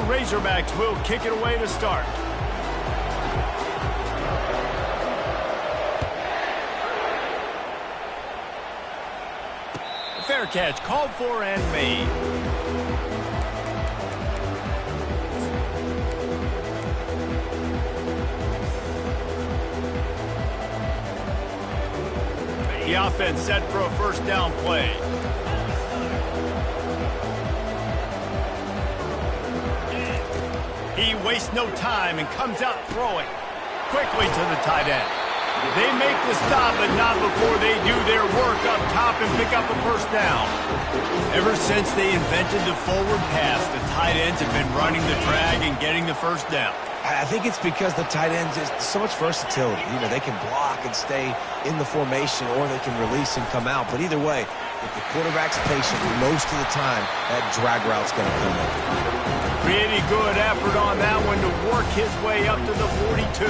Razorbacks will kick it away to start. Fair catch called for and made. The offense set for a first down play. He wastes no time and comes out throwing quickly to the tight end. They make the stop, but not before they do their work up top and pick up a first down. Ever since they invented the forward pass, the tight ends have been running the drag and getting the first down. I think it's because the tight ends is so much versatility. You know, they can block and stay in the formation, or they can release and come out. But either way, if the quarterback's patient, most of the time, that drag route's going to come in. Pretty good effort on that one to work his way up to the 42.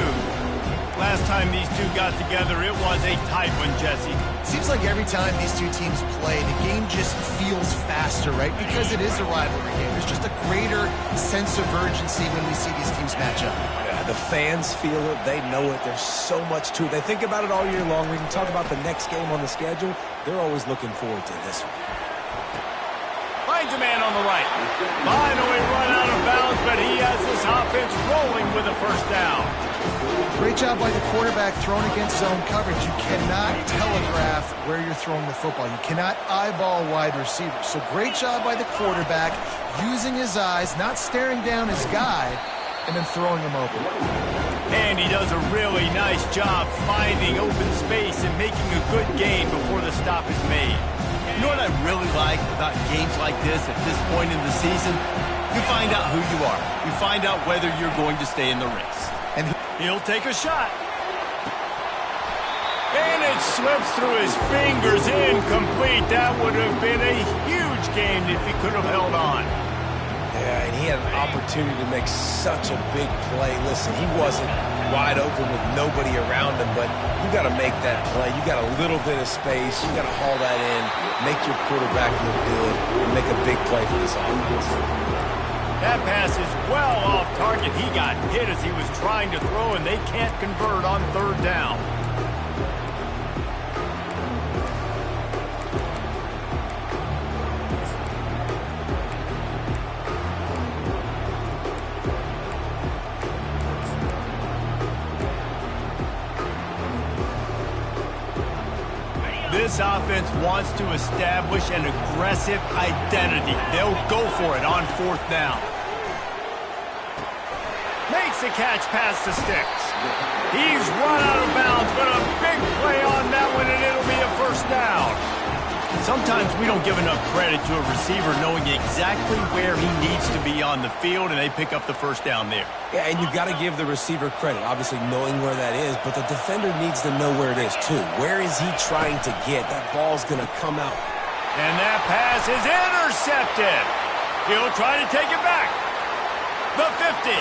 Last time these two got together, it was a tight one, Jesse. Seems like every time these two teams play, the game just feels faster, right? Because it is a rivalry game. There's just a greater sense of urgency when we see these teams match up. Yeah, the fans feel it. They know it. There's so much to it. They think about it all year long. We can talk about the next game on the schedule. They're always looking forward to this one. Finds a man on the right. Finally run out of bounds, but he has this offense rolling with a first down. Great job by the quarterback throwing against zone coverage. You cannot telegraph where you're throwing the football. You cannot eyeball wide receivers. So great job by the quarterback using his eyes, not staring down his guy, and then throwing him open. And he does a really nice job finding open space and making a good gain before the stop is made. You know what I really like about games like this at this point in the season? You find out who you are. You find out whether you're going to stay in the race. And he'll take a shot. And it slips through his fingers, incomplete. That would have been a huge game if he could have held on. Yeah, and he had an opportunity to make such a big play. Listen, he wasn't wide open with nobody around him, but you got to make that play. You got a little bit of space. You got to haul that in, make your quarterback look good, and make a big play for this offense. That pass is well off target. He got hit as he was trying to throw, and they can't convert on third down. This offense wants to establish an aggressive identity. They'll go for it on fourth down. Makes the catch past the sticks. He's run out of bounds, but a big play on that one, and it'll be a first down. Sometimes we don't give enough credit to a receiver knowing exactly where he needs to be on the field, and they pick up the first down there. Yeah, and you got to give the receiver credit, obviously knowing where that is, but the defender needs to know where it is too. Where is he trying to get? That ball's going to come out. And that pass is intercepted. He'll try to take it back. The 50.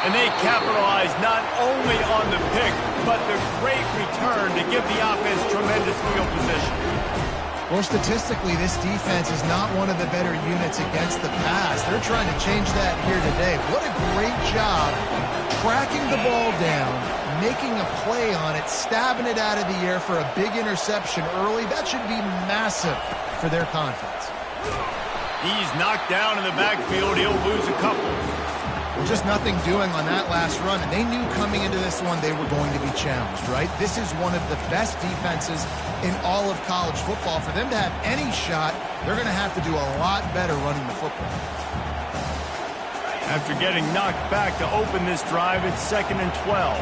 And they capitalize not only on the pick, but the great return to give the offense tremendous field position. Well, statistically, this defense is not one of the better units against the pass. They're trying to change that here today. What a great job tracking the ball down, making a play on it, stabbing it out of the air for a big interception early. That should be massive for their confidence. He's knocked down in the backfield. He'll lose a couple. Just nothing doing on that last run, and they knew coming into this one they were going to be challenged, right? This is one of the best defenses in all of college football. For them to have any shot, they're going to have to do a lot better running the football. After getting knocked back to open this drive, it's 2nd and 12.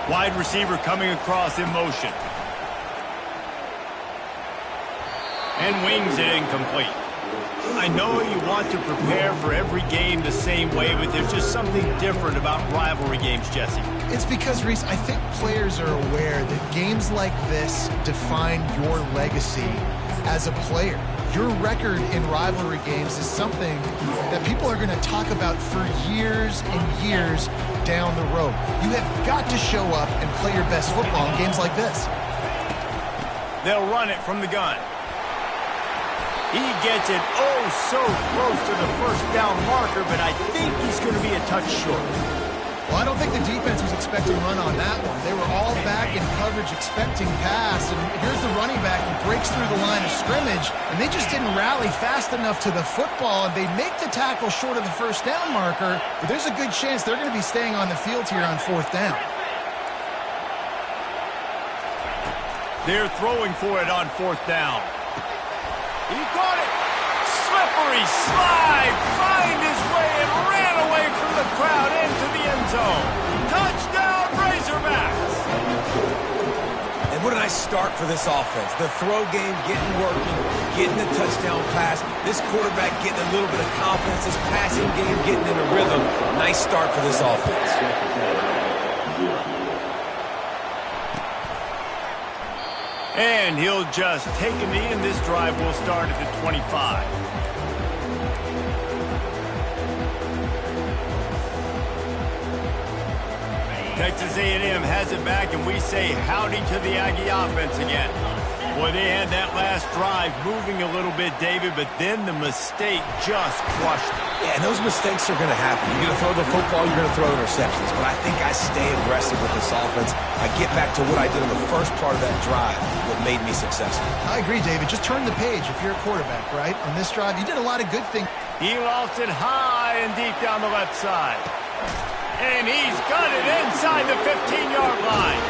Wide receiver coming across in motion. And wings it incomplete. I know you want to prepare for every game the same way, but there's just something different about rivalry games, Jesse. It's because, Reese, I think players are aware that games like this define your legacy as a player. Your record in rivalry games is something that people are going to talk about for years and years down the road. You have got to show up and play your best football in games like this. They'll run it from the gun. He gets it oh so close to the first down marker, but I think he's going to be a touch short. Well, I don't think the defense was expecting run on that one. They were all back in coverage expecting pass, and here's the running back who breaks through the line of scrimmage, and they just didn't rally fast enough to the football, and they make the tackle short of the first down marker, but there's a good chance they're going to be staying on the field here on fourth down. They're throwing for it on fourth down. He caught it. Slippery slide. Find his way and ran away from the crowd into the end zone. Touchdown, Razorbacks. And what a nice start for this offense. The throw game getting working, getting the touchdown pass. This quarterback getting a little bit of confidence. This passing game getting in a rhythm. Nice start for this offense. And he'll just take a knee, and this drive will start at the 25. Texas A&M has it back, and we say howdy to the Aggie offense again. Boy, they had that last drive moving a little bit, David, but then the mistake just crushed it. Yeah, and those mistakes are going to happen. You're going to throw the football, you're going to throw interceptions. But I think I stay aggressive with this offense. I get back to what I did in the first part of that drive, what made me successful. I agree, David. Just turn the page if you're a quarterback, right? On this drive, you did a lot of good things. He lost it high and deep down the left side. And he's got it inside the 15-yard line.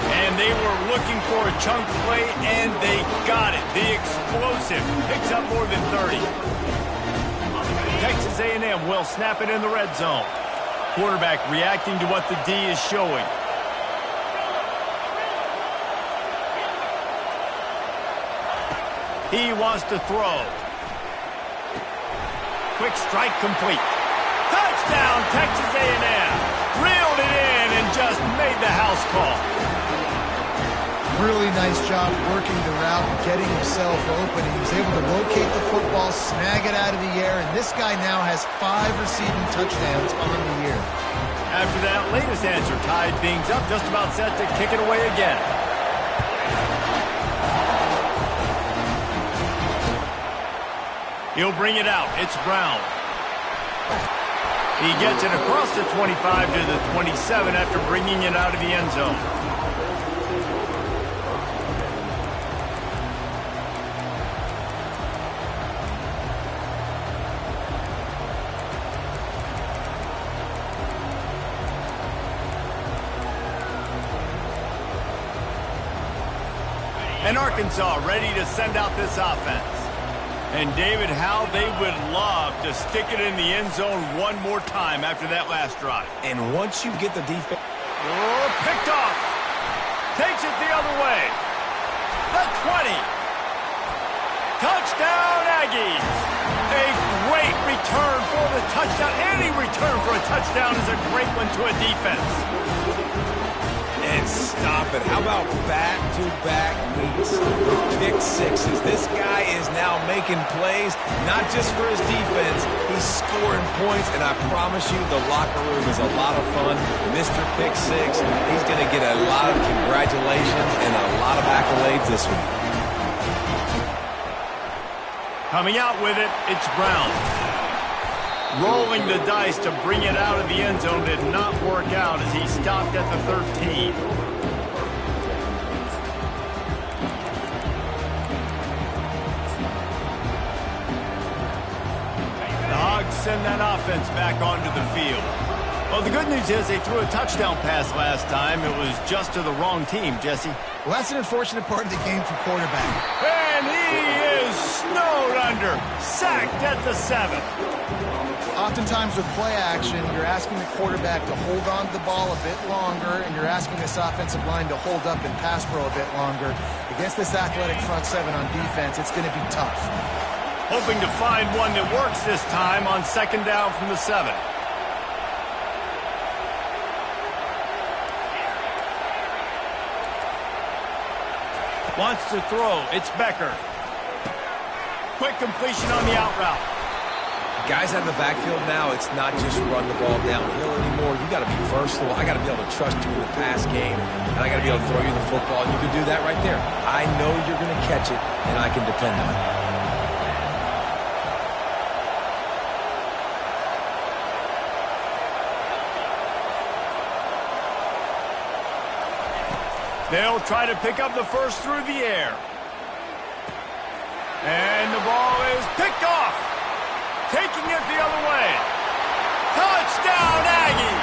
And they were looking for a chunk play, and they got it. The explosive picks up more than 30. Texas A&M will snap it in the red zone. Quarterback reacting to what the D is showing. He wants to throw. Quick strike complete. Touchdown, Texas A&M. Reeled it in and just made the house call. Really nice job working the route and getting himself open. He was able to locate the football, snag it out of the air, and this guy now has 5 receiving touchdowns on the year. After that latest answer tied things up, just about set to kick it away again. He'll bring it out. It's Brown. He gets it across the 25 to the 27 after bringing it out of the end zone. And Arkansas ready to send out this offense. And David, how they would love to stick it in the end zone one more time after that last drive. And once you get the defense... Oh, picked off. Takes it the other way. The 20. Touchdown, Aggies. A great return for the touchdown. Any return for a touchdown is a great one to a defense. And stop it. How about back-to-back weeks with pick sixes? This guy is now making plays, not just for his defense. He's scoring points, and I promise you the locker room is a lot of fun. Mr. Pick Six, he's going to get a lot of congratulations and a lot of accolades this week. Coming out with it, it's Brown. Rolling the dice to bring it out of the end zone did not work out as he stopped at the 13. The Hogs send that offense back onto the field. Well, the good news is they threw a touchdown pass last time. It was just to the wrong team, Jesse. Well, that's an unfortunate part of the game for quarterback. And he is snowed under, sacked at the 7. Oftentimes with play action, you're asking the quarterback to hold on to the ball a bit longer, and you're asking this offensive line to hold up and pass pro a bit longer. Against this athletic front 7 on defense, it's going to be tough. Hoping to find one that works this time on second down from the 7. Wants to throw. It's Becker. Quick completion on the out route. Guys out of the backfield now, it's not just run the ball downhill anymore. You got to be versatile. I got to be able to trust you in the pass game, and I got to be able to throw you the football. And you can do that right there. I know you're going to catch it, and I can depend on it. They'll try to pick up the first through the air. And the ball is picked off. Taking it the other way. Touchdown, Aggie!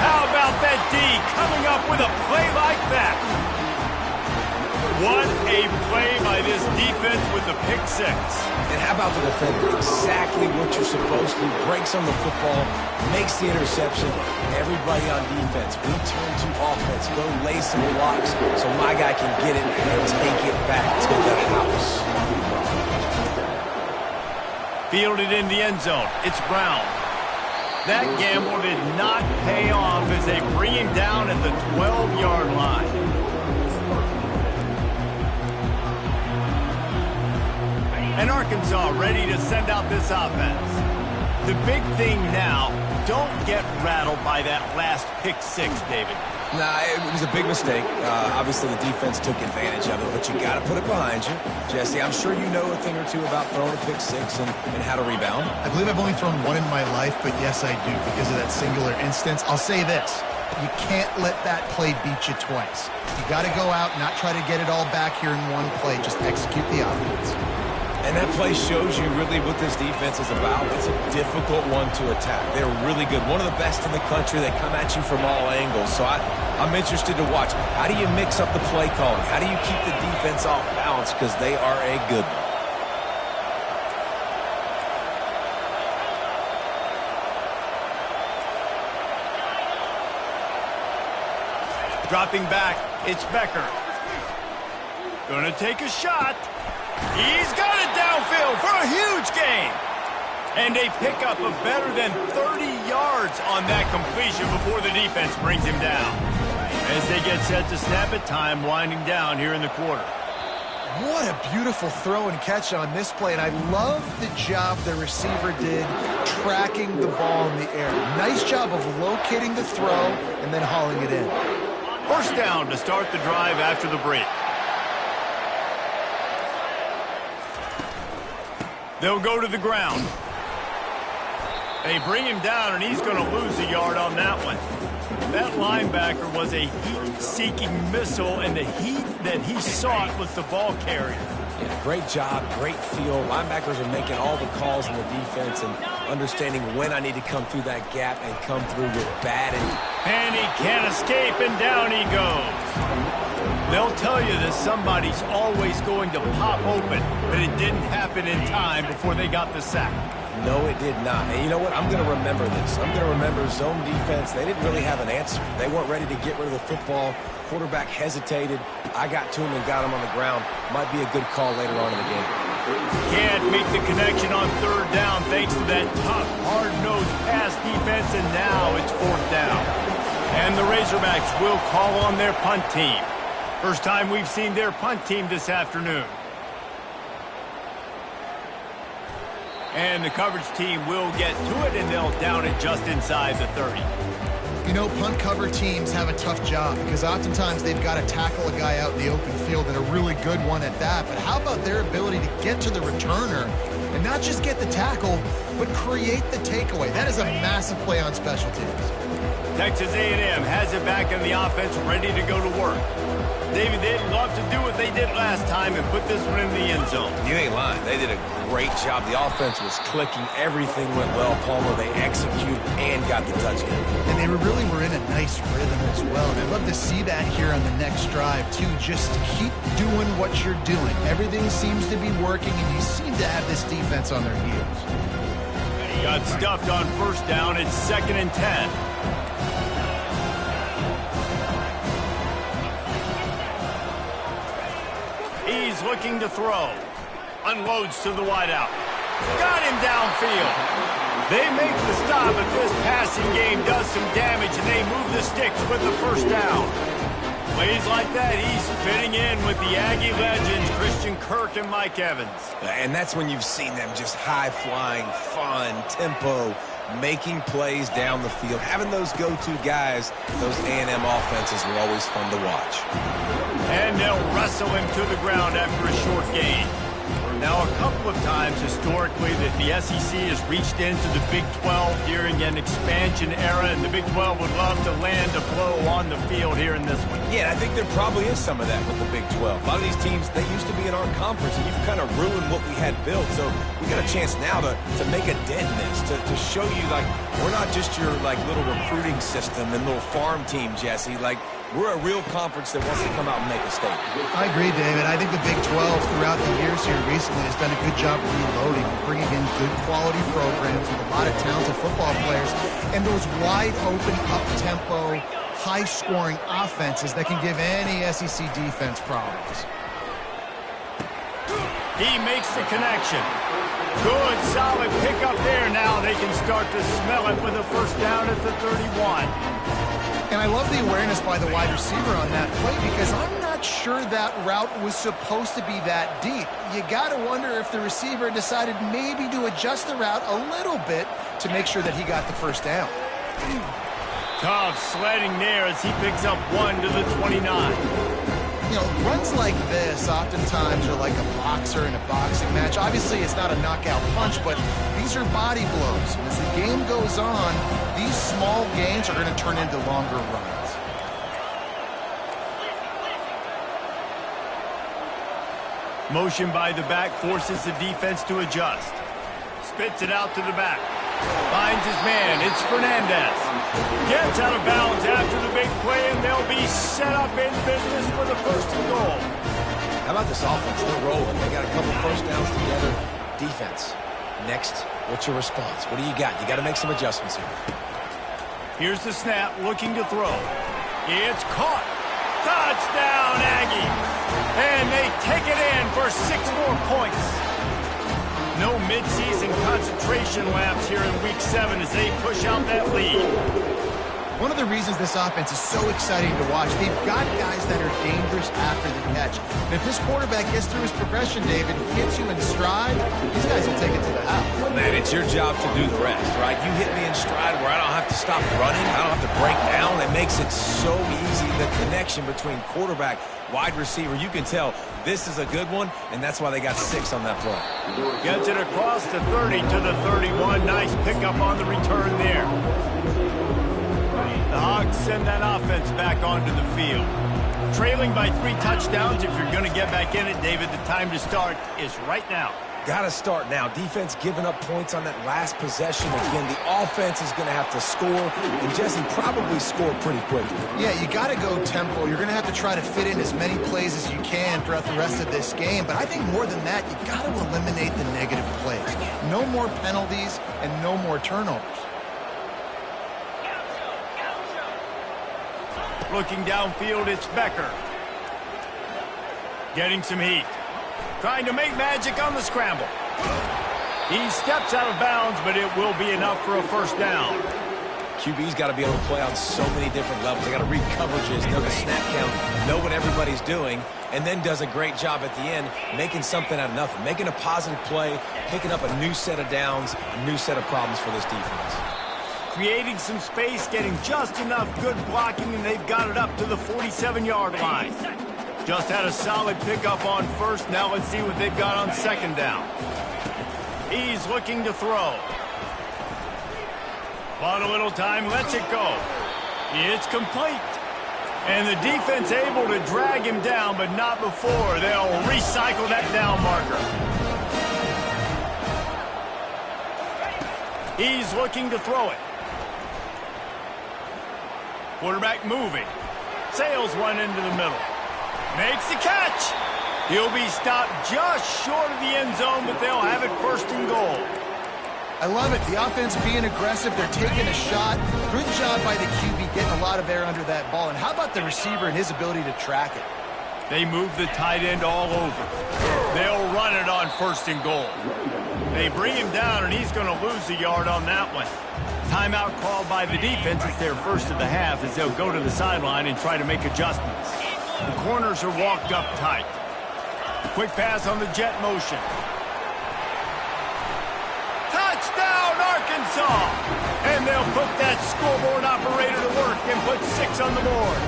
How about that D coming up with a play like that? What a play by this defense with the pick six. And how about the defender? Exactly what you're supposed to do. Breaks on the football, makes the interception. Everybody on defense, we turn to offense. Go lay some blocks so my guy can get it and take it back to the house. Fielded in the end zone. It's Brown. That gamble did not pay off as they bring him down at the 12-yard line. And Arkansas ready to send out this offense. The big thing now, don't get rattled by that last pick six, David. Nah, it was a big mistake. Obviously, the defense took advantage of it, but you got to put it behind you. Jesse, I'm sure you know a thing or two about throwing a pick six and how to rebound. I believe I've only thrown one in my life, but yes, I do because of that singular instance. I'll say this. You can't let that play beat you twice. You got to go out and not try to get it all back here in one play. Just execute the offense. And that play shows you really what this defense is about. It's a difficult one to attack. They're really good. One of the best in the country. They come at you from all angles. So I'm interested to watch. How do you mix up the play calling? How do you keep the defense off balance? Because they are a good one. Dropping back, it's Becker. Gonna take a shot. He's got it downfield for a huge gain. And a pickup of better than 30 yards on that completion before the defense brings him down. As they get set to snap it, time winding down here in the quarter. What a beautiful throw and catch on this play, and I love the job the receiver did tracking the ball in the air. Nice job of locating the throw and then hauling it in. First down to start the drive after the break. They'll go to the ground. They bring him down, and he's going to lose a yard on that one. That linebacker was a heat-seeking missile, and the heat that he sought was the ball carrier. Yeah, great job, great feel. Linebackers are making all the calls in the defense and understanding when I need to come through that gap and come through with bad. And he can't escape, and down he goes. They'll tell you that somebody's always going to pop open, but it didn't happen in time before they got the sack. No, it did not. And you know what? I'm going to remember this. I'm going to remember zone defense. They didn't really have an answer. They weren't ready to get rid of the football. Quarterback hesitated. I got to him and got him on the ground. Might be a good call later on in the game. Can't make the connection on third down thanks to that tough, hard-nosed pass defense, and now it's fourth down. And the Razorbacks will call on their punt team. First time we've seen their punt team this afternoon. And the coverage team will get to it, and they'll down it just inside the 30. You know, punt cover teams have a tough job because oftentimes they've got to tackle a guy out in the open field, and a really good one at that. But how about their ability to get to the returner and not just get the tackle, but create the takeaway? That is a massive play on special teams. Texas A&M has it back in the offense, ready to go to work. David, they'd love to do what they did last time and put this one in the end zone. You ain't lying. They did a great job. The offense was clicking. Everything went well. Palmer, they executed and got the touchdown. And they really were in a nice rhythm as well. And I'd love to see that here on the next drive, too. Just keep doing what you're doing. Everything seems to be working, and you seem to have this defense on their heels. Got stuffed on first down. It's 2nd and 10. He's looking to throw. Unloads to the wideout. Got him downfield. They make the stop, but this passing game does some damage, and they move the sticks with the first down. Plays like that, he's fitting in with the Aggie legends, Christian Kirk and Mike Evans. And that's when you've seen them just high-flying, fun, tempo, making plays down the field. Having those go-to guys, those A&M offenses were always fun to watch. And they'll wrestle him to the ground after a short gain. Now, a couple of times historically that the SEC has reached into the Big 12 during an expansion era, and the Big 12 would love to land a blow on the field here in this one. Yeah, I think there probably is some of that with the Big 12. A lot of these teams, they used to be in our conference, and you've kind of ruined what we had built. So we got a chance now to make a dent in this, to show you, like, we're not just your, like, little recruiting system and little farm team, Jesse. Like, we're a real conference that wants to come out and make a statement. I agree, David. I think the Big 12 throughout the years here recently has done a good job reloading, bringing in good quality programs with a lot of talented football players and those wide open, up-tempo, high-scoring offenses that can give any SEC defense problems. He makes the connection. Good, solid pickup there. Now they can start to smell it with a first down at the 31. And I love the awareness by the wide receiver on that play because I'm not sure that route was supposed to be that deep. You got to wonder if the receiver decided maybe to adjust the route a little bit to make sure that he got the first down. Tough sledding there as he picks up 1 to the 29. You know, runs like this oftentimes are like a boxer in a boxing match. Obviously, it's not a knockout punch, but these are body blows. And as the game goes on, these small gains are going to turn into longer runs. Motion by the back forces the defense to adjust. Spits it out to the back. Finds his man. It's Fernandez. Gets out of bounds after the big play, and they'll be set up in business for the first and goal. How about this offense? They're rolling. They got a couple first downs together. Defense. Next, what's your response? What do you got? You got to make some adjustments here. Here's the snap, looking to throw. It's caught. Touchdown, Aggie. And they take it in for 6 more points. No midseason concentration laps here in Week 7 as they push out that lead. One of the reasons this offense is so exciting to watch, they've got guys that are dangerous after the catch. And if this quarterback gets through his progression, David, hits you in stride, these guys will take it to the house. Man, it's your job to do the rest, right? You hit me in stride where I don't have to stop running. I don't have to break down. It makes it so easy, the connection between quarterback, wide receiver. You can tell this is a good one, and that's why they got 6 on that play. Gets it across the 30 to the 31. Nice pickup on the return there. The Hogs send that offense back onto the field. Trailing by 3 touchdowns. If you're going to get back in it, David, the time to start is right now. Got to start now. Defense giving up points on that last possession. Again, the offense is going to have to score, and Jesse probably score pretty quickly. Yeah, you got to go tempo. You're going to have to try to fit in as many plays as you can throughout the rest of this game. But I think more than that, you got to eliminate the negative plays. No more penalties and no more turnovers. Looking downfield, it's Becker. Getting some heat. Trying to make magic on the scramble. He steps out of bounds, but it will be enough for a first down. QB's got to be able to play on so many different levels. They got to read coverages, know the snap count, know what everybody's doing, and then does a great job at the end making something out of nothing, making a positive play, picking up a new set of downs, a new set of problems for this defense. Creating some space, getting just enough good blocking, and they've got it up to the 47-yard line. Just had a solid pickup on first. Now let's see what they've got on second down. He's looking to throw. Bought a little time, lets it go. It's complete. And the defense able to drag him down, but not before. They'll recycle that down marker. He's looking to throw it. Quarterback moving. Sails one into the middle. Makes the catch. He'll be stopped just short of the end zone, but they'll have it first and goal. I love it. The offense being aggressive. They're taking a shot. Good job by the QB getting a lot of air under that ball. And how about the receiver and his ability to track it? They move the tight end all over. They'll run it on first and goal. They bring him down, and he's going to lose a yard on that one. Timeout called by the defense. It's their first of the half as they'll go to the sideline and try to make adjustments. The corners are walked up tight. Quick pass on the jet motion. Touchdown, Arkansas! And they'll put that scoreboard operator to work and put 6 on the board.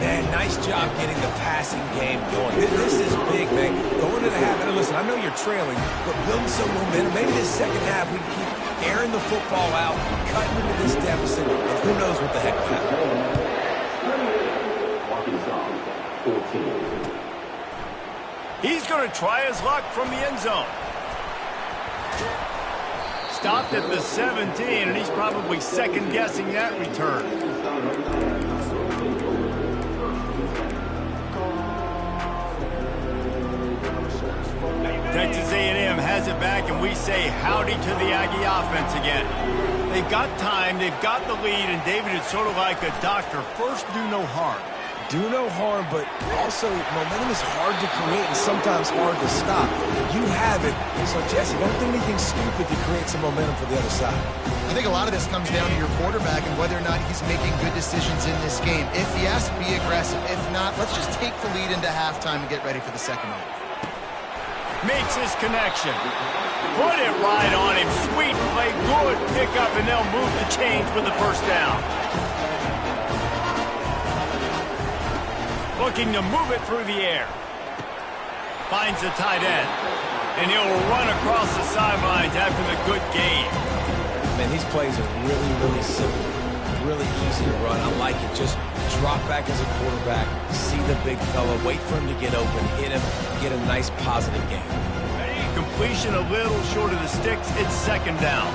And nice job getting the passing game going. This is big, man. Going to the half. And listen, I know you're trailing, but building some momentum. Maybe this second half we can keep airing the football out, cutting into this deficit, and who knows what the heck will happen. He's going to try his luck from the end zone. Stopped at the 17, and he's probably second-guessing that return. Texas A&M has it back, and we say howdy to the Aggie offense again. They've got time, they've got the lead, and David is sort of like a doctor. First, do no harm. Do no harm, but also momentum is hard to create and sometimes hard to stop. You have it, so Jesse, don't do anything stupid to create some momentum for the other side. I think a lot of this comes down to your quarterback and whether or not he's making good decisions in this game. If yes, be aggressive. If not, let's just take the lead into halftime and get ready for the second half. Makes his connection. Put it right on him. Sweet play, good pickup, and they'll move the chains with the first down. Looking to move it through the air. Finds the tight end. And he'll run across the sidelines after the good game. Man, these plays are really, really simple. Really easy to run. I like it. Just drop back as a quarterback. See the big fella. Wait for him to get open. Hit him. Get a nice positive game. Completion a little short of the sticks. It's second down.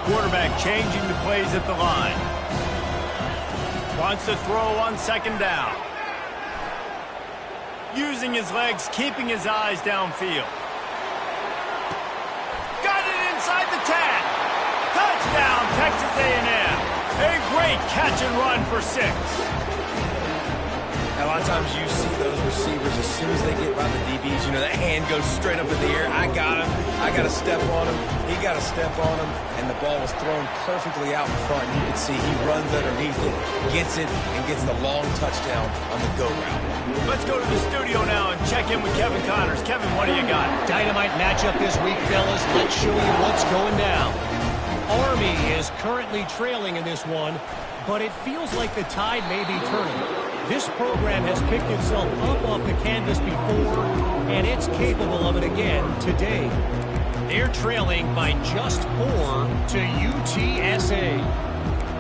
Quarterback changing the plays at the line. Wants to throw on second down. Using his legs, keeping his eyes downfield. Got it inside the 10. Touchdown, Texas A&M. A great catch and run for 6. A lot of times you see those receivers, as soon as they get by the DBs, you know, that hand goes straight up in the air. I got him. I got to step on him. He got to step on him. And the ball was thrown perfectly out in front. You can see he runs underneath it, gets it, and gets the long touchdown on the go route. Let's go to the studio now and check in with Kevin Connors. Kevin, what do you got? Dynamite matchup this week, fellas. Let's show you what's going down. Army is currently trailing in this one, but it feels like the tide may be turning. This program has picked itself up off the canvas before, and it's capable of it again today. They're trailing by just 4 to UTSA.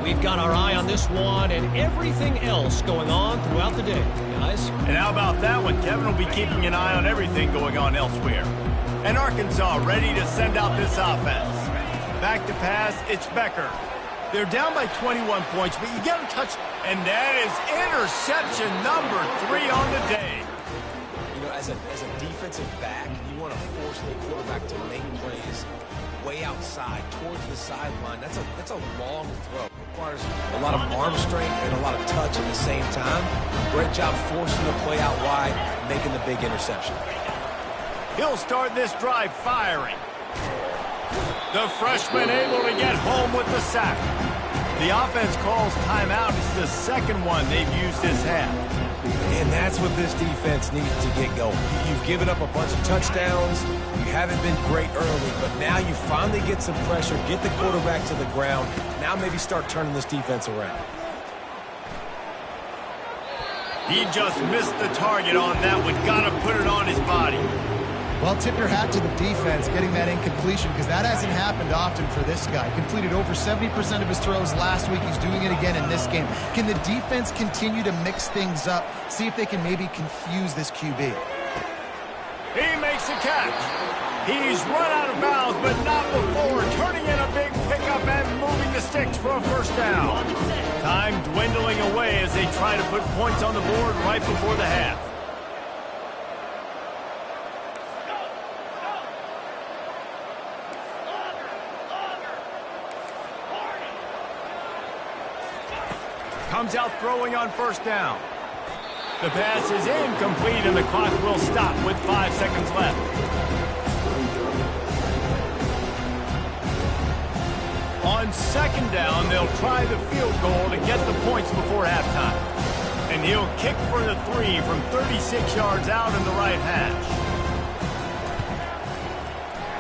We've got our eye on this one and everything else going on throughout the day, guys. And how about that one? Kevin will be keeping an eye on everything going on elsewhere. And Arkansas ready to send out this offense. Back to pass, it's Becker. They're down by 21 points, but you get a touch. And that is interception number 3 on the day. You know, as a defensive back, you want to force the quarterback to make plays way outside, towards the sideline. That's a long throw. It requires a lot of arm strength and a lot of touch at the same time. Great job forcing the play out wide, making the big interception. He'll start this drive firing. The freshman able to get home with the sack. The offense calls timeout. It's the second one they've used this half. And that's what this defense needs to get going. You've given up a bunch of touchdowns. You haven't been great early, but now you finally get some pressure, get the quarterback to the ground. Now maybe start turning this defense around. He just missed the target on that one. Got to put it on his body. Well, tip your hat to the defense getting that incompletion because that hasn't happened often for this guy. Completed over 70% of his throws last week. He's doing it again in this game. Can the defense continue to mix things up? See if they can maybe confuse this QB. He makes a catch. He's run out of bounds, but not before turning in a big pickup and moving the sticks for a first down. Time dwindling away as they try to put points on the board right before the half. Comes out throwing on first down. The pass is incomplete, and the clock will stop with 5 seconds left. On second down, they'll try the field goal to get the points before halftime. And he'll kick for the 3 from 36 yards out in the right hash.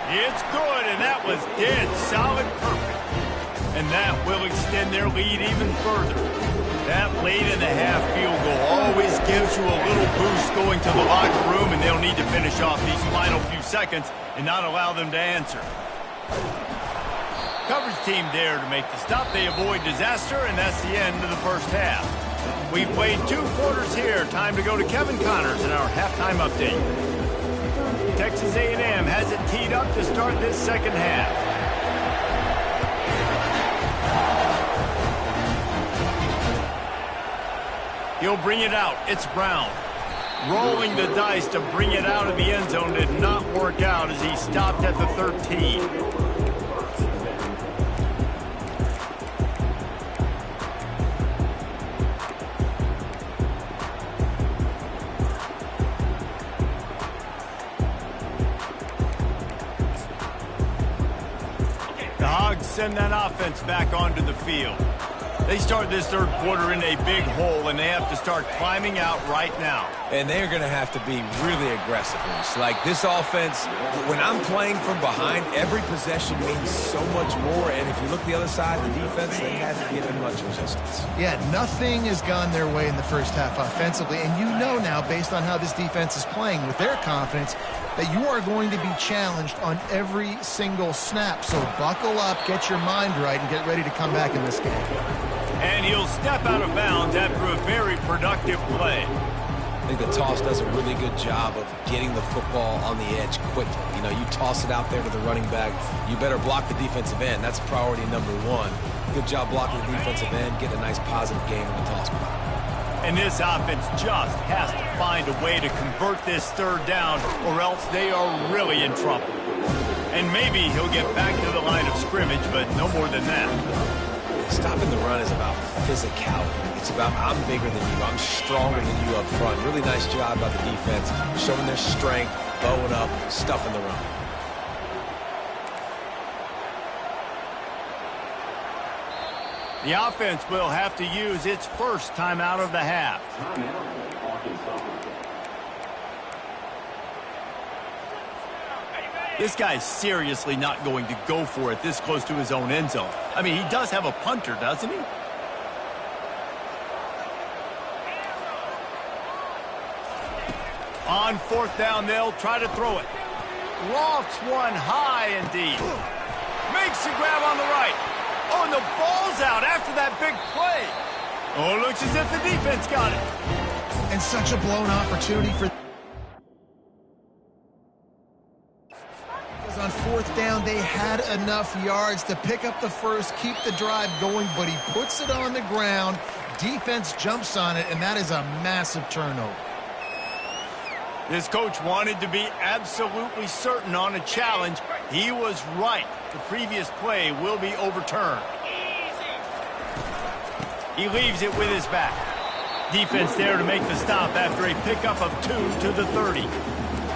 It's good, and that was dead solid perfect. And that will extend their lead even further. That late in the half field goal always gives you a little boost going to the locker room, and they'll need to finish off these final few seconds and not allow them to answer. Coverage team there to make the stop. They avoid disaster, and that's the end of the first half. We've played 2 quarters here. Time to go to Kevin Connors in our halftime update. Texas A&M has it teed up to start this second half. He'll bring it out. It's Brown. Rolling the dice to bring it out of the end zone did not work out as he stopped at the 13. The Hogs send that offense back onto the field. They start this third quarter in a big hole, and they have to start climbing out right now. And they're going to have to be really aggressive. Like this offense, when I'm playing from behind, every possession means so much more. And if you look the other side of the defense, they haven't given much resistance. Yeah, nothing has gone their way in the first half offensively. And you know now, based on how this defense is playing with their confidence, that you are going to be challenged on every single snap. So buckle up, get your mind right, and get ready to come back in this game. And he'll step out of bounds after a very productive play. I think the toss does a really good job of getting the football on the edge quickly. You know, you toss it out there to the running back, you better block the defensive end. That's priority number 1. Good job blocking the defensive end, get a nice positive game in the toss block. And this offense just has to find a way to convert this third down, or else they are really in trouble. And maybe he'll get back to the line of scrimmage, but no more than that. Stopping the run is about physicality. It's about I'm bigger than you, I'm stronger than you up front. Really nice job by the defense, showing their strength, bowing up, stuffing the run. The offense will have to use its first timeout of the half. This guy's seriously not going to go for it this close to his own end zone. I mean, he does have a punter, doesn't he? On 4th down, they'll try to throw it. Lofts one high indeed. Makes the grab on the right. Oh, and the ball's out after that big play. Oh, it looks as if the defense got it. And such a blown opportunity for... On 4th down, they had enough yards to pick up the first, keep the drive going, but he puts it on the ground. Defense jumps on it, and that is a massive turnover. This coach wanted to be absolutely certain on a challenge. He was right. The previous play will be overturned. He leaves it with his back. Defense there to make the stop after a pickup of 2 to the 30.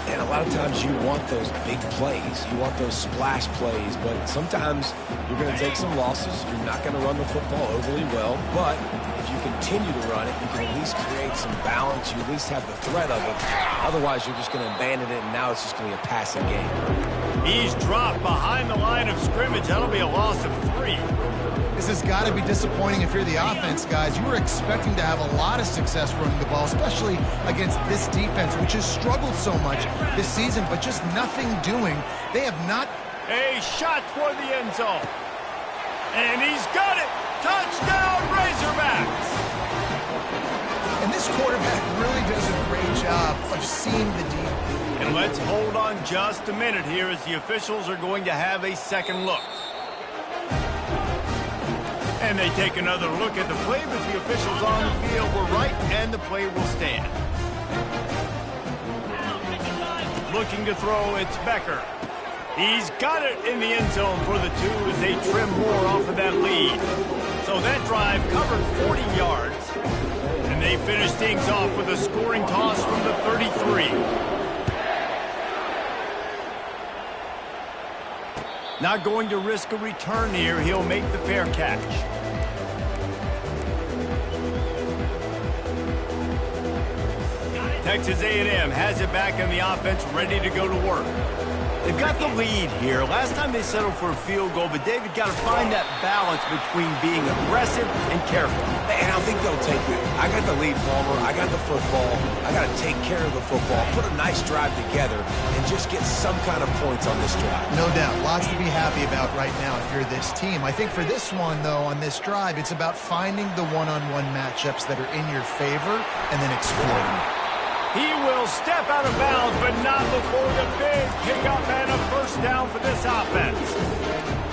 And a lot of times you want those big plays. You want those splash plays, but sometimes you're going to take some losses. You're not going to run the football overly well, but if you continue to run it, you can at least create some balance. You at least have the threat of it. Otherwise, you're just going to abandon it, and now it's just going to be a passing game. He's dropped behind the line of scrimmage. That'll be a loss of 3. This has got to be disappointing if you're the offense, guys. You were expecting to have a lot of success running the ball, especially against this defense, which has struggled so much this season, but just nothing doing. They have not... A shot toward the end zone. And he's got it. Touchdown, Razorbacks. And this quarterback really does a great job of seeing the deep. And let's hold on just a minute here as the officials are going to have a second look. And they take another look at the play, but the officials on the field were right, and the play will stand. Looking to throw, it's Becker. He's got it in the end zone for the 2 as they trim more off of that lead. So that drive covered 40 yards. And they finish things off with a scoring toss from the 33. Not going to risk a return here. He'll make the fair catch. Texas A&M has it back in the offense, ready to go to work. They've got the lead here. Last time they settled for a field goal, but David got to find that balance between being aggressive and careful. And I think they'll take it. I got the lead, Palmer. I got the football. I got to take care of the football, put a nice drive together, and just get some kind of points on this drive. No doubt. Lots to be happy about right now if you're this team. I think for this one, though, on this drive, it's about finding the one-on-one matchups that are in your favor and then exploiting them. He will step out of bounds, but not before the big pickup and a first down for this offense.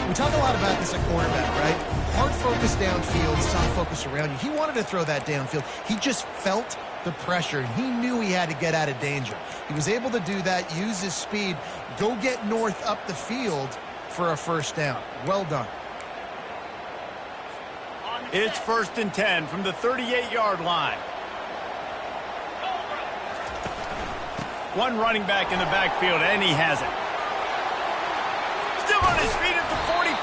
We talk a lot about this at quarterback, right? Hard focus downfield, soft focus around you. He wanted to throw that downfield. He just felt the pressure, and he knew he had to get out of danger. He was able to do that, use his speed, go get north up the field for a first down. Well done. It's 1st and 10 from the 38-yard line. One running back in the backfield, and he has it. Still on his feet at the 45.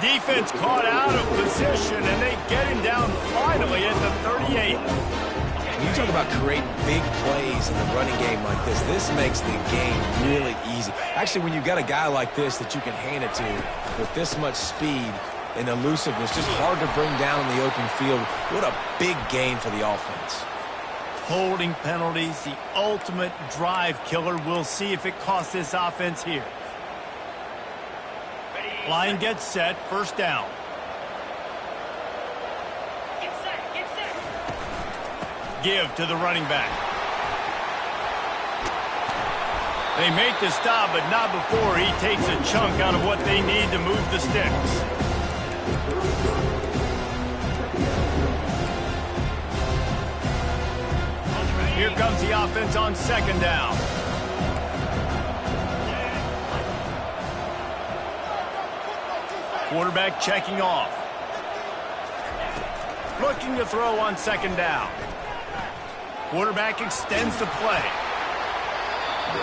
Defense caught out of position, and they get him down finally at the 38. When you talk about creating big plays in the running game like this makes the game really easy. Actually, when you've got a guy like this that you can hand it to with this much speed and elusiveness, just hard to bring down in the open field, what a big gain for the offense. Holding penalties, the ultimate drive killer. We'll see if it costs this offense here. Line gets set, first down. Give to the running back. They make the stop, but not before he takes a chunk out of what they need to move the sticks. Here comes the offense on second down. Quarterback checking off. Looking to throw on second down. Quarterback extends the play.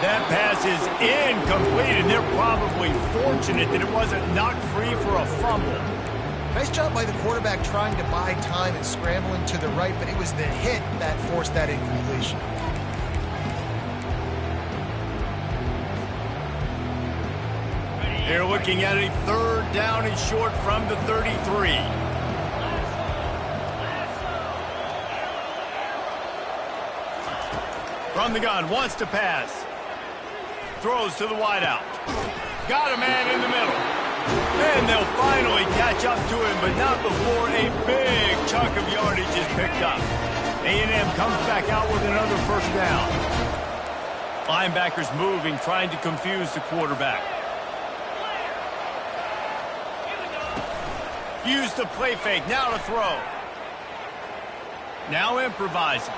That pass is incomplete, and they're probably fortunate that it wasn't knocked free for a fumble. Nice job by the quarterback trying to buy time and scrambling to the right, but it was the hit that forced that incompletion. They're looking at a third down and short from the 33. From the gun, wants to pass. Throws to the wideout. Got a man in the middle. And they'll finally catch up to him, but not before a big chunk of yardage is picked up. A&M comes back out with another first down. Linebackers moving, trying to confuse the quarterback. Use the play fake, now to throw. Now improvising.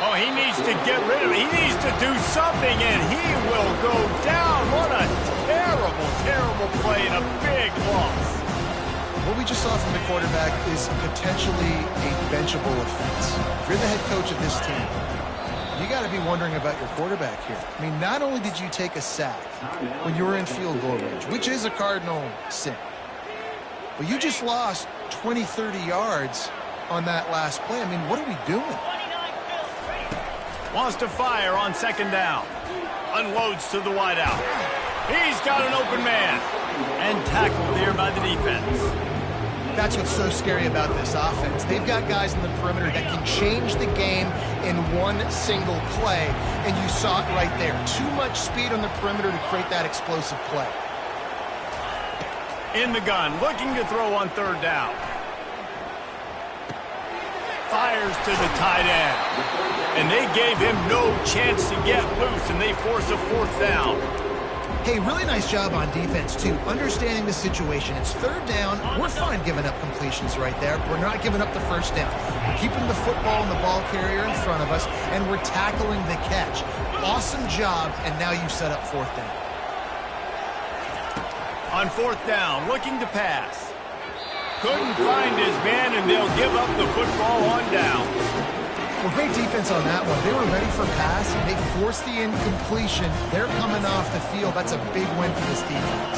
Oh, he needs to get rid of it. He needs to do something, and he will go down. What a terrible, terrible play and a big loss. What we just saw from the quarterback is potentially a benchable offense. If you're the head coach of this team, you got to be wondering about your quarterback here. I mean, not only did you take a sack when you were in field goal range, which is a cardinal sin, but you just lost 20, 30 yards on that last play. I mean, what are we doing? Wants to fire on second down. Unloads to the wideout. He's got an open man. And tackled there by the defense. That's what's so scary about this offense. They've got guys in the perimeter that can change the game in one single play. And you saw it right there. Too much speed on the perimeter to create that explosive play. In the gun, looking to throw on third down. Fires to the tight end. And they gave him no chance to get loose, and they force a fourth down. Hey, really nice job on defense, too. Understanding the situation. It's third down. We're fine giving up completions right there. We're not giving up the first down. We're keeping the football and the ball carrier in front of us, and we're tackling the catch. Awesome job, and now you've set up fourth down. On fourth down, looking to pass. Couldn't find his man, and they'll give up the football on downs. Well, great defense on that one. They were ready for pass. They forced the incompletion. They're coming off the field. That's a big win for this defense.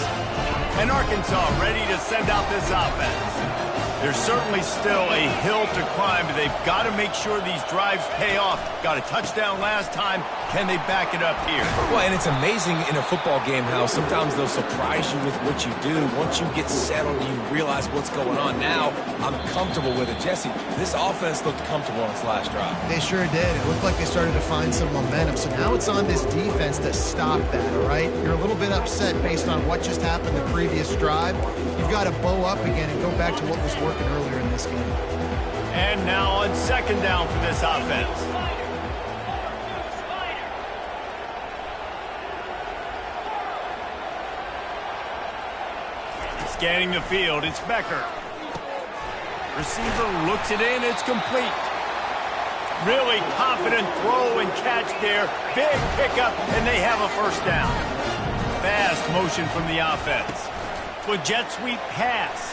And Arkansas ready to send out this offense. There's certainly still a hill to climb, but they've got to make sure these drives pay off. Got a touchdown last time. Can they back it up here? Well, and it's amazing in a football game how sometimes they'll surprise you with what you do. Once you get settled, you realize what's going on. Now, I'm comfortable with it. Jesse, this offense looked comfortable on its last drive. They sure did. It looked like they started to find some momentum. So now it's on this defense to stop that, all right? You're a little bit upset based on what just happened the previous drive. You've got to bow up again and go back to what was working earlier in this game. And now on second down for this offense. Scanning the field, it's Becker. Receiver looks it in, it's complete. Really confident throw and catch there. Big pickup, and they have a first down. Fast motion from the offense. With jet sweep pass.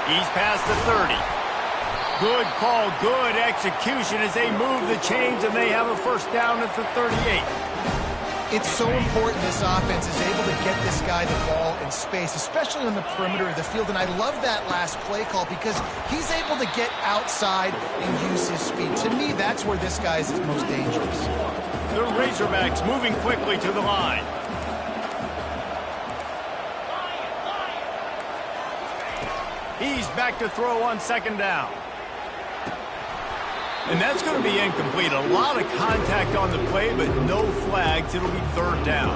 He's past the 30. Good call, good execution as they move the chains, and they have a first down at the 38. It's so important this offense is able to get this guy the ball in space, especially on the perimeter of the field. And I love that last play call because he's able to get outside and use his speed. To me, that's where this guy is most dangerous. The Razorbacks moving quickly to the line. He's back to throw on second down. And that's going to be incomplete. A lot of contact on the play, but no flags. It'll be third down.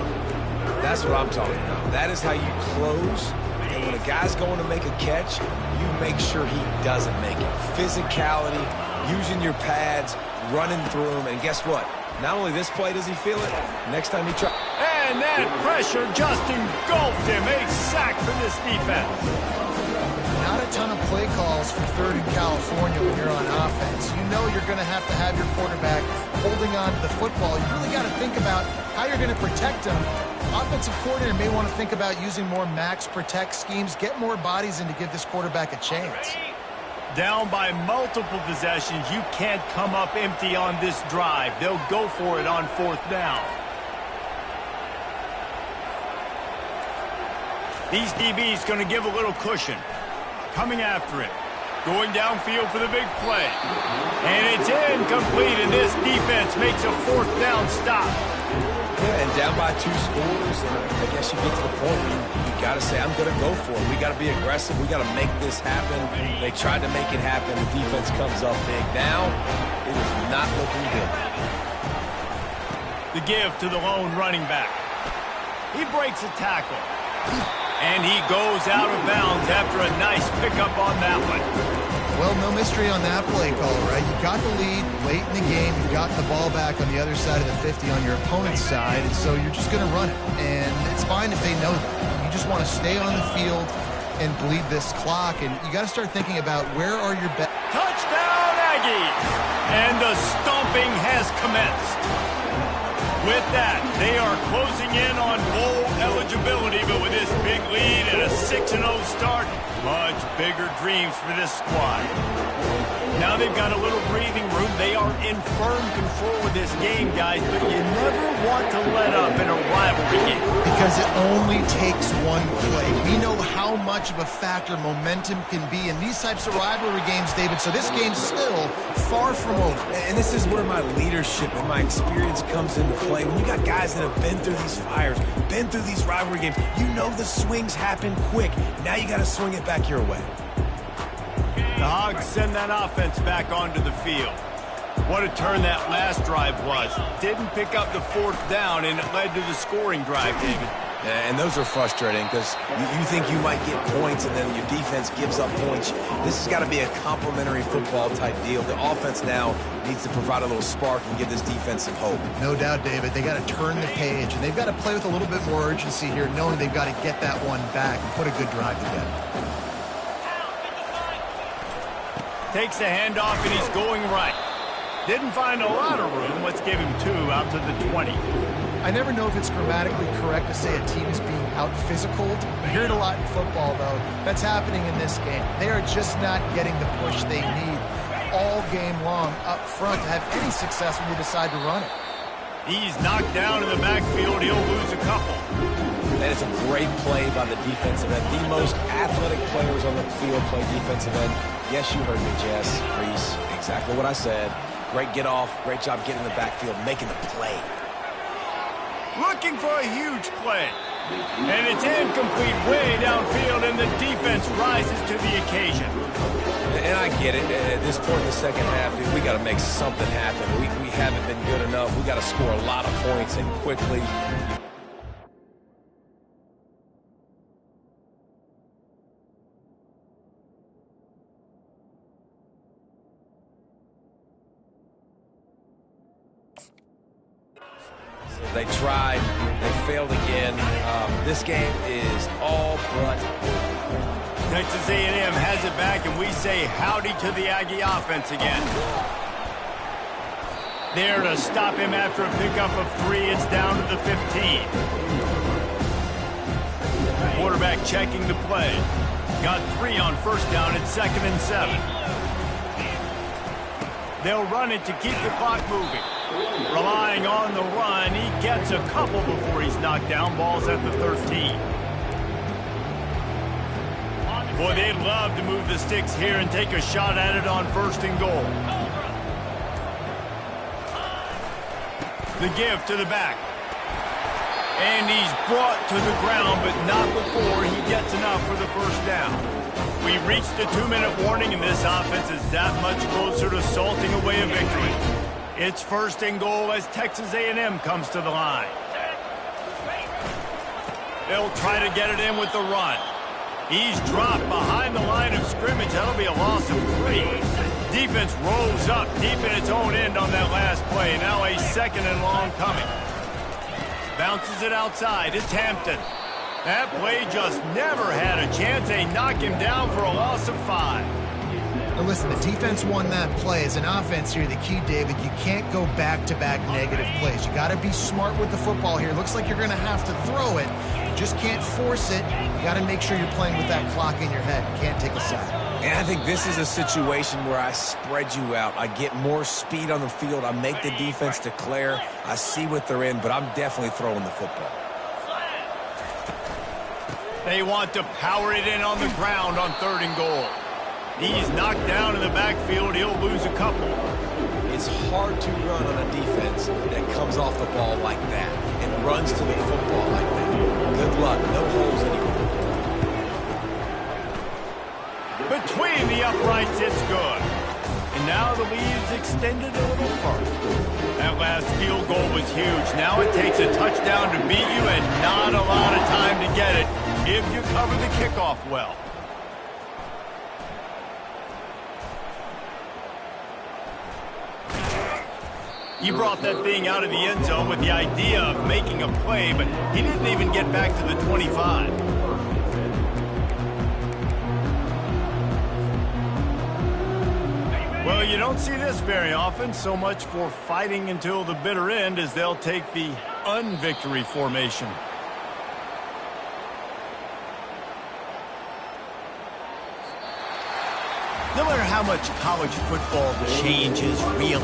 That's what I'm talking about. That is how you close. And when a guy's going to make a catch, you make sure he doesn't make it. Physicality, using your pads, running through him. And guess what? Not only this play does he feel it, next time he tries. And that pressure just engulfed him. A sack for this defense. Not a ton of play calls for third in California when you're on offense. You know you're going to have your quarterback holding on to the football. You really got to think about how you're going to protect him. Offensive coordinator may want to think about using more max protect schemes, get more bodies in to give this quarterback a chance. Down by multiple possessions, you can't come up empty on this drive. They'll go for it on fourth down. These DBs going to give a little cushion. Coming after it. Going downfield for the big play. And it's incomplete, and this defense makes a fourth down stop. Yeah, and down by 2 scores, and I guess you get to the point where you got to say, I'm going to go for it. We got to be aggressive. We got to make this happen. They tried to make it happen. The defense comes up big. Now, it is not looking good. The give to the lone running back. He breaks a tackle. And he goes out of bounds after a nice pickup on that one. Well, no mystery on that play call, right? You got the lead late in the game. You got the ball back on the other side of the 50 on your opponent's side, and so you're just going to run it. And it's fine if they know that. You just want to stay on the field and bleed this clock, and you got to start thinking about where are your best. Touchdown, Aggies! And the stomping has commenced. With that, they are closing in on bowl eligibility, but with this big lead and a 6-0 start, much bigger dreams for this squad. Now they've got a little breathing room. They are in firm control of this game, guys, but you never want to let up in a rivalry game. Because it only takes one play. We know how much of a factor momentum can be in these types of rivalry games, David, so this game's still far from over. And this is where my leadership and my experience comes into play. When you got guys that have been through these fires, been through these rivalry games, you know the swings happen quick. Now you got to swing it back your way. The Hogs send that offense back onto the field. What a turn that last drive was. Didn't pick up the fourth down, and it led to the scoring drive, David. Yeah, and those are frustrating because you think you might get points and then your defense gives up points. This has got to be a complementary football type deal. The offense now needs to provide a little spark and give this defense some hope. No doubt, David. They got to turn the page, and they've got to play with a little bit more urgency here, knowing they've got to get that one back and put a good drive together. Takes the handoff, and he's going right. Didn't find a lot of room. Let's give him 2 out to the 20. I never know if it's grammatically correct to say a team is being out-physical. You hear it a lot in football, though. That's happening in this game. They are just not getting the push they need all game long up front to have any success when they decide to run it. He's knocked down in the backfield. He'll lose a couple. That is a great play by the defensive end. The most athletic players on the field play defensive end. Yes, you heard me, Jess, Reese. Exactly what I said. Great get off. Great job getting in the backfield, making the play. Looking for a huge play. And it's incomplete way downfield, and the defense rises to the occasion. And I get it. At this point in the second half, dude, we got to make something happen. We haven't been good enough. We got to score a lot of points and quickly. They tried. They failed again. This game is all but over. Texas A&M has it back, and we say howdy to the Aggie offense again. There to stop him after a pickup of 3. It's down to the 15. Quarterback checking the play. Got 3 on first down. It's 2nd and 7. They'll run it to keep the clock moving. Relying on the run, he gets a couple before he's knocked down. Ball's at the 13. Boy, they'd love to move the sticks here and take a shot at it on 1st and goal. The give to the back. And he's brought to the ground, but not before he gets enough for the 1st down. We've reached the 2-minute warning, and this offense is that much closer to salting away a victory. It's 1st and goal as Texas A&M comes to the line. They'll try to get it in with the run. He's dropped behind the line of scrimmage. That'll be a loss of 3. Defense rolls up deep in its own end on that last play. Now a 2nd and long coming. Bounces it outside. It's Hampton. That play just never had a chance. They knock him down for a loss of 5. Now listen, the defense won that play. As an offense here, the key, David, you can't go back-to-back negative plays. You got to be smart with the football here. Looks like you're going to have to throw it. You just can't force it. You got to make sure you're playing with that clock in your head. You can't take a sack. And I think this is a situation where I spread you out. I get more speed on the field. I make the defense declare. I see what they're in, but I'm definitely throwing the football. They want to power it in on the ground on 3rd and goal. He's knocked down in the backfield. He'll lose a couple. It's hard to run on a defense that comes off the ball like that and runs to the football like that. Good luck. No holes anywhere. Between the uprights, it's good. And now the lead's extended a little further. That last field goal was huge. Now it takes a touchdown to beat you and not a lot of time to get it if you cover the kickoff well. He brought that thing out of the end zone with the idea of making a play, but he didn't even get back to the 25. Well, you don't see this very often. So much for fighting until the bitter end as they'll take the unvictory formation. No matter how much college football changes, real